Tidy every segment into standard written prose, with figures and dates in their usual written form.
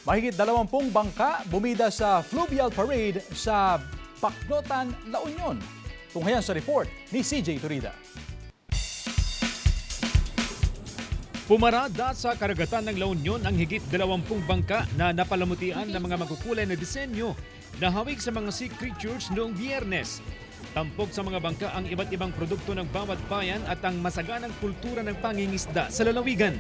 Mahigit 20 bangka bumida sa Fluvial Parade sa Bacnotan, La Union. Tunghayan sa report ni CJ Turida. Pumarada sa karagatan ng La Union ang higit 20 bangka na napalamutian ng mga makukulay na disenyo na hawig sa mga sea creatures noong Biyernes. Tampok sa mga bangka ang iba't ibang produkto ng bawat bayan at ang masaganang kultura ng pangingisda sa lalawigan.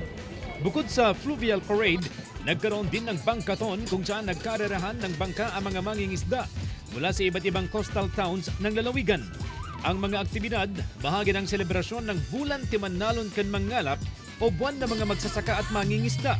Bukod sa Fluvial Parade, nagkaroon din ng bangkaton kung saan nagkarerahan ng bangka ang mga mangingisda mula sa iba't ibang coastal towns ng lalawigan. Ang mga aktibidad, bahagi ng selebrasyon ng Bulan Timanalon kan Mangalap o buwan ng mga magsasaka at mangingisda.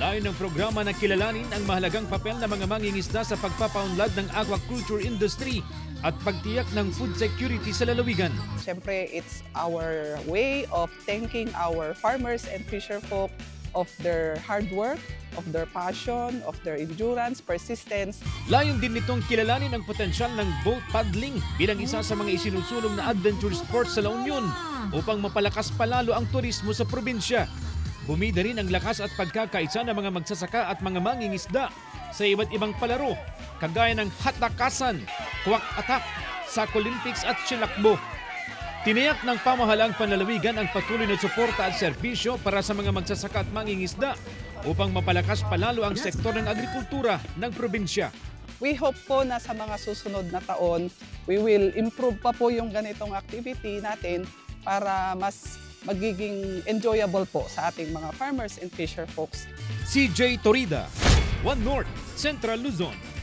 Layo ng programa na kilalanin ang mahalagang papel ng mga mangingisda sa pagpapaunlad ng aquaculture industry at pagtiyak ng food security sa lalawigan. Siyempre, it's our way of thanking our farmers and fisherfolk of their hard work, of their passion, of their endurance, persistence. Layong din nitong kilalanin ang potensyal ng boat paddling bilang isa sa mga isinusulong na adventure sports sa La Union upang mapalakas palalo ang turismo sa probinsya. Bumida rin ang lakas at pagkakaisa ng mga magsasaka at mga mangingisda sa iba't ibang palaro, kagaya ng hatakasan, kwak-atak, Saco Olympics at Silakbo. Tiniyak ng pamahalaang panlalawigan ang patuloy na suporta at serbisyo para sa mga magsasaka at mangingisda upang mapalakas palalo ang sektor ng agrikultura ng probinsya. We hope po na sa mga susunod na taon, we will improve pa po yung ganitong activity natin para mas magiging enjoyable po sa ating mga farmers and fisher folks. CJ Torida, One North, Central Luzon.